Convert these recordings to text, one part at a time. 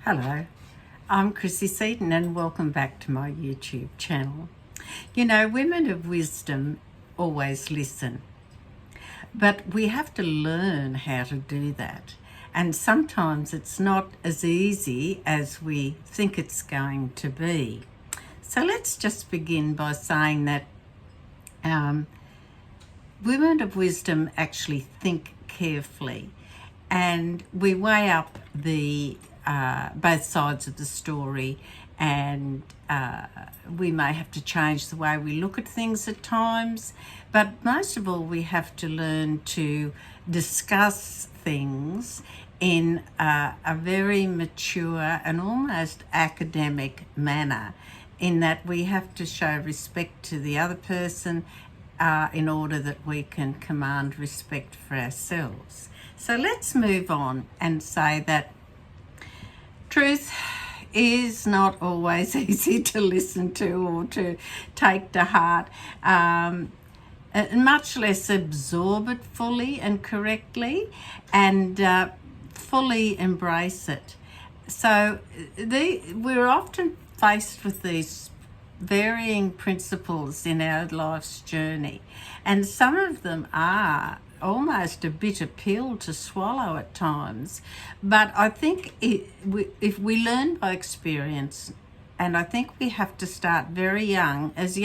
Hello, I'm Chrissy Seaton and welcome back to my YouTube channel. You know, women of wisdom always listen, but we have to learn how to do that. And sometimes it's not as easy as we think it's going to be. So let's just begin by saying that women of wisdom actually think carefully, and we weigh up the both sides of the story, and we may have to change the way we look at things at times, but most of all we have to learn to discuss things in a very mature and almost academic manner, in that we have to show respect to the other person in order that we can command respect for ourselves. So let's move on and say that truth is not always easy to listen to or to take to heart, much less absorb it fully and correctly, and fully embrace it. So we're often faced with these varying principles in our life's journey, and some of them are almost a bitter pill to swallow at times, but I think if we learn by experience, and I think we have to start very young as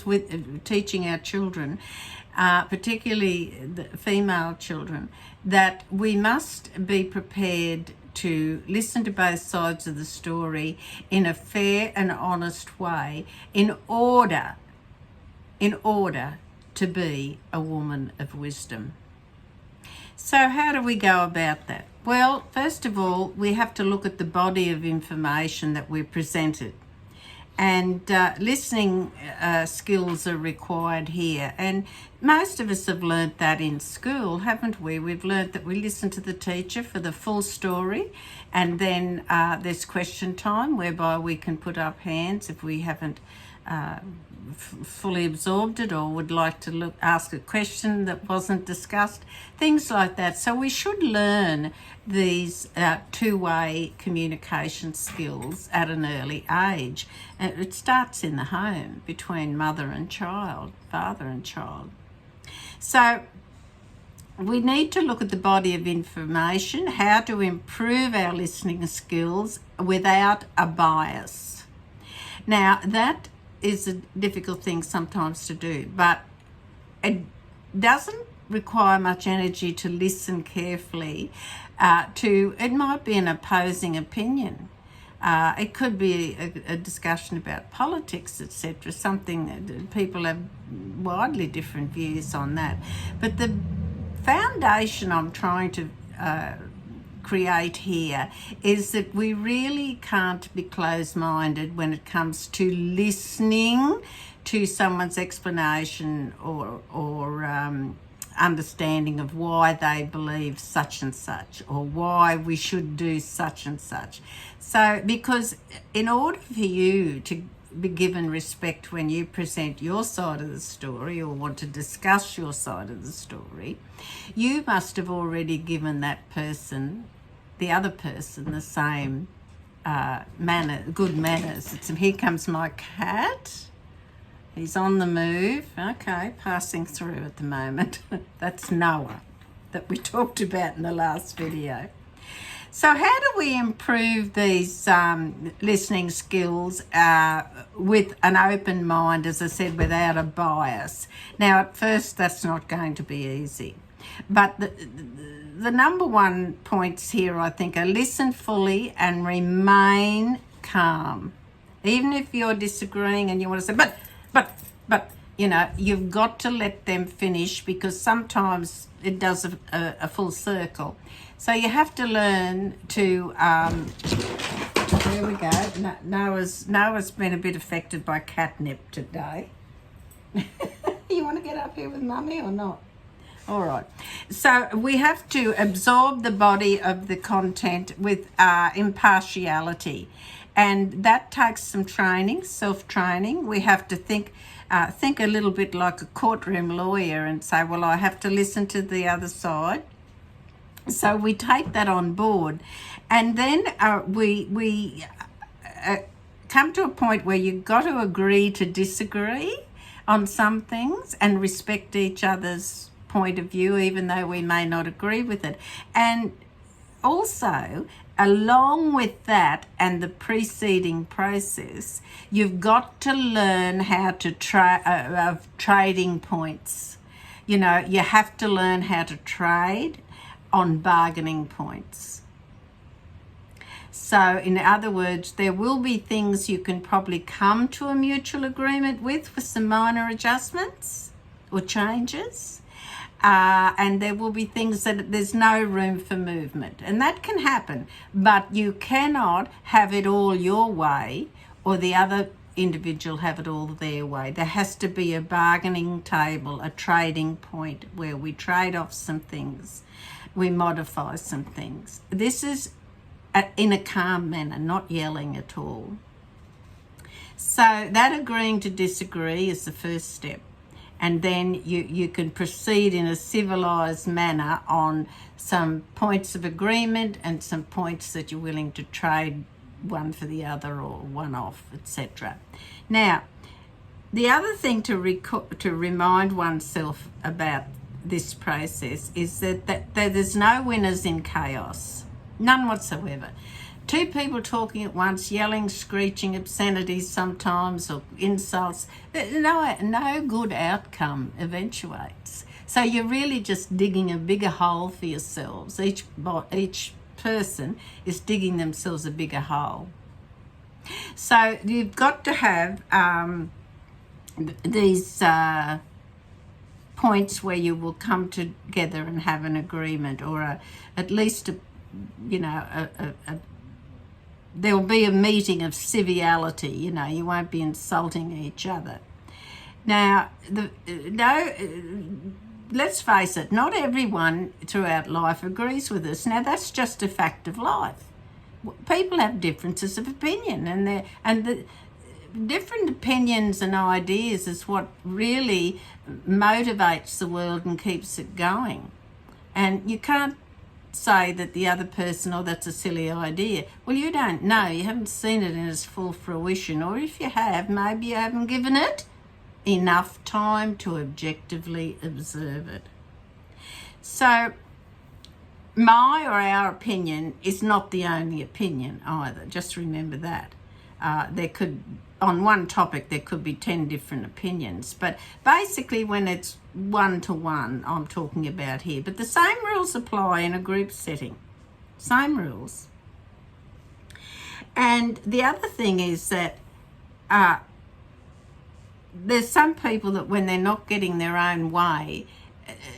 with teaching our children, particularly the female children, that we must be prepared to listen to both sides of the story in a fair and honest way in order to be a woman of wisdom. So how do we go about that? Well, first of all, we have to look at the body of information that we're presented. And listening skills are required here. And most of us have learnt that in school, haven't we? We've learnt that we listen to the teacher for the full story, and then there's question time whereby we can put up hands if we haven't fully absorbed it or would like to ask a question that wasn't discussed, things like that. So we should learn these two-way communication skills at an early age. And it starts in the home between mother and child, father and child. So we need to look at the body of information, how to improve our listening skills without a bias. Now, that is a difficult thing sometimes to do, but it doesn't require much energy to listen carefully it might be an opposing opinion. It could be a discussion about politics, etc., something that people have widely different views on that. But the foundation I'm trying to create here is that we really can't be closed-minded when it comes to listening to someone's explanation or understanding of why they believe such and such, or why we should do such and such. So, because in order for you to be given respect when you present your side of the story or want to discuss your side of the story, you must have already given that person, the other person, the same good manners. Here comes my cat. He's on the move. Okay, passing through at the moment. That's Noah that we talked about in the last video. So how do we improve these listening skills with an open mind, as I said, without a bias? Now, at first, that's not going to be easy. But the number one points here, I think, are listen fully and remain calm. Even if you're disagreeing and you want to say, but, you know, you've got to let them finish, because sometimes it does a full circle. So you have to learn to, there we go. Noah's been a bit affected by catnip today. You want to get up here with Mummy or not? All right. So we have to absorb the body of the content with impartiality. And that takes some training, self-training. We have to think a little bit like a courtroom lawyer and say, well, I have to listen to the other side. So we take that on board, and then we come to a point where you've got to agree to disagree on some things and respect each other's point of view, even though we may not agree with it. And also, along with that and the preceding process, you've got to learn how to of trading points. You know, you have to learn how to trade on bargaining points. So, in other words, there will be things you can probably come to a mutual agreement with some minor adjustments or changes. And there will be things that there's no room for movement. And that can happen. But you cannot have it all your way or the other individual have it all their way. There has to be a bargaining table, a trading point where we trade off some things, we modify some things. This is in a calm manner, not yelling at all. So that agreeing to disagree is the first step. And then you can proceed in a civilised manner on some points of agreement and some points that you're willing to trade one for the other or one off, etc. Now, the other thing to remind oneself about this process is that there's no winners in chaos. None whatsoever. Two people talking at once, yelling, screeching, obscenities sometimes, or insults, no good outcome eventuates. So you're really just digging a bigger hole for yourselves. Each person is digging themselves a bigger hole. So you've got to have these points where you will come together and have an agreement, or at least there will be a meeting of civility. You won't be insulting each other. Now, let's face it, not everyone throughout life agrees with us. Now, that's just a fact of life. People have differences of opinion, and the different opinions and ideas is what really motivates the world and keeps it going. And you can't say that the other person, oh, that's a silly idea. Well, you don't know. You haven't seen it in its full fruition. Or if you have, maybe you haven't given it enough time to objectively observe it. So my or our opinion is not the only opinion either. Just remember that. On one topic, there could be 10 different opinions. But basically, when it's one-to-one, I'm talking about here. But the same rules apply in a group setting. Same rules. And the other thing is that there's some people that when they're not getting their own way,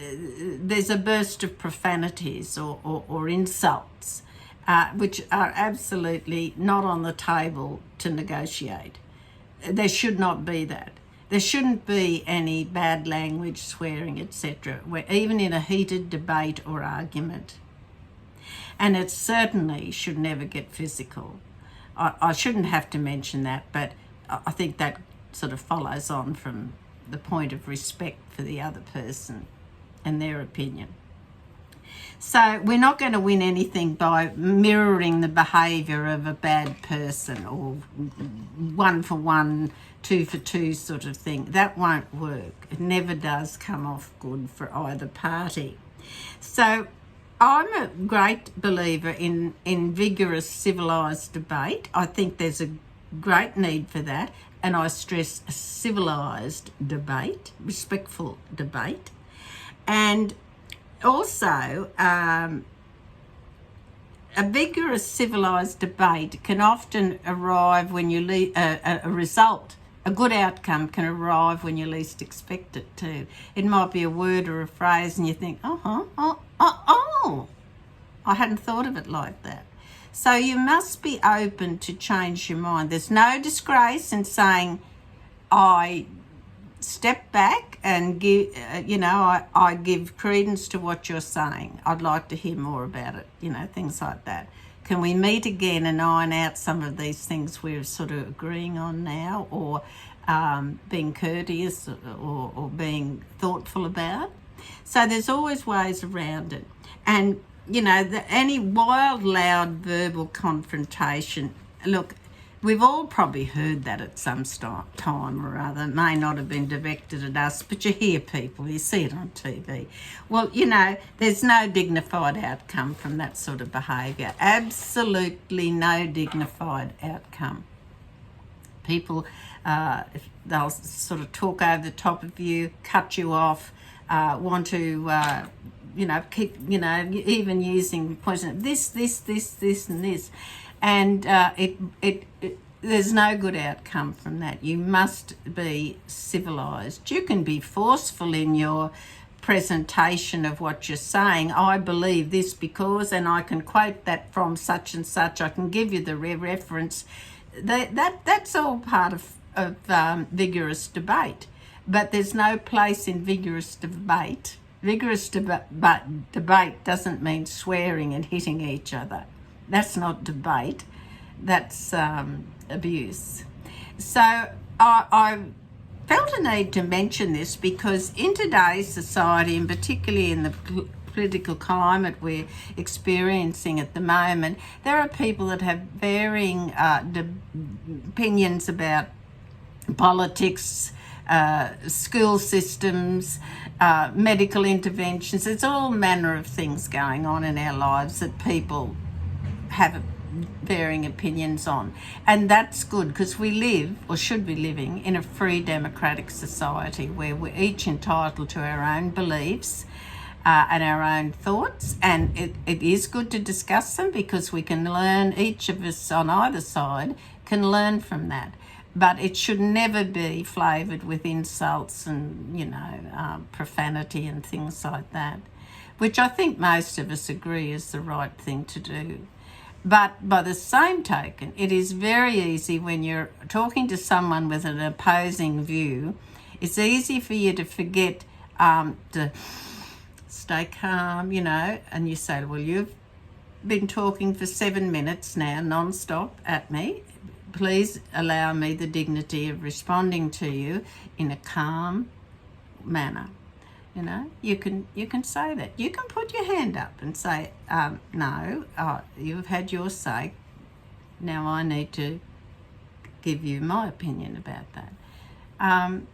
there's a burst of profanities or insults, which are absolutely not on the table to negotiate. There should not be that. There shouldn't be any bad language, swearing, etc., even in a heated debate or argument. And it certainly should never get physical. I shouldn't have to mention that, but I think that sort of follows on from the point of respect for the other person and their opinion. So we're not going to win anything by mirroring the behaviour of a bad person or 1 for 1, 2 for 2 sort of thing. That won't work. It never does come off good for either party. So I'm a great believer in vigorous civilised debate. I think there's a great need for that, and I stress a civilised debate, respectful debate. And also, a vigorous civilised debate can often arrive when you a good outcome can arrive when you least expect it to. It might be a word or a phrase and you think, I hadn't thought of it like that. So you must be open to change your mind. There's no disgrace in saying, I step back and give, I give credence to what you're saying. I'd like to hear more about it, things like that. Can we meet again and iron out some of these things we're sort of agreeing on now, or being courteous or being thoughtful about? So there's always ways around it. And any wild, loud verbal confrontation, look, we've all probably heard that at some time or other. It may not have been directed at us, but you hear people, you see it on TV. Well, there's no dignified outcome from that sort of behaviour. Absolutely no dignified outcome. People, they'll sort of talk over the top of you, cut you off, want to, keep, even using poison, this, and this. And there's no good outcome from that. You must be civilised. You can be forceful in your presentation of what you're saying. I believe this because, and I can quote that from such and such. I can give you the reference. That's all part of vigorous debate. But there's no place in vigorous debate. Vigorous debate doesn't mean swearing and hitting each other. That's not debate. That's abuse. So I felt a need to mention this because in today's society, and particularly in the political climate we're experiencing at the moment, there are people that have varying opinions about politics, school systems, medical interventions. There's all manner of things going on in our lives that people have varying opinions on. And that's good because we live, or should be living, in a free democratic society where we're each entitled to our own beliefs and our own thoughts. And it is good to discuss them because we can learn, each of us on either side can learn from that. But it should never be flavoured with insults and, profanity and things like that, which I think most of us agree is the right thing to do. But by the same token, it is very easy when you're talking to someone with an opposing view, it's easy for you to forget to stay calm, and you say, well, you've been talking for 7 minutes now, non-stop at me. Please allow me the dignity of responding to you in a calm manner. You can say that. You can put your hand up and say, no, you've had your say. Now I need to give you my opinion about that.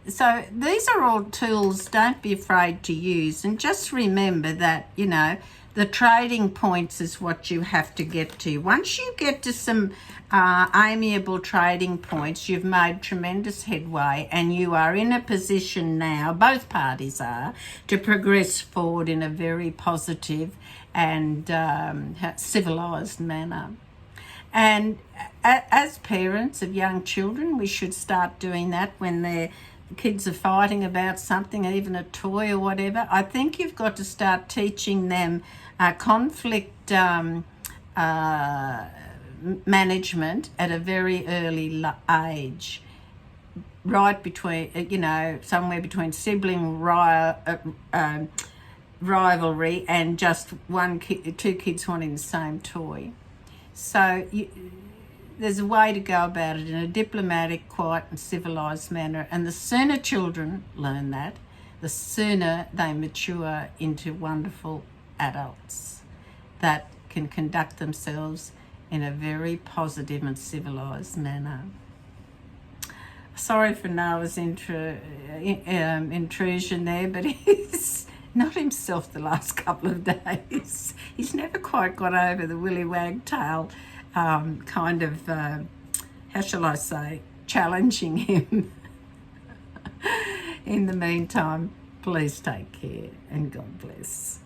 So these are all tools. Don't be afraid to use. And just remember that, the trading points is what you have to get to. Once you get to some amiable trading points, you've made tremendous headway and you are in a position now, both parties are, to progress forward in a very positive and civilised manner. And as parents of young children, we should start doing that when their kids are fighting about something, even a toy or whatever. I think you've got to start teaching them conflict management at a very early age, right between, somewhere between sibling rivalry and just two kids wanting the same toy. So there's a way to go about it in a diplomatic, quiet and civilised manner. And the sooner children learn that, the sooner they mature into wonderful adults that can conduct themselves in a very positive and civilised manner. Sorry for Noah's intrusion there, but he's not himself the last couple of days. He's never quite got over the willy wagtail kind of, how shall I say, challenging him. In the meantime, please take care and God bless.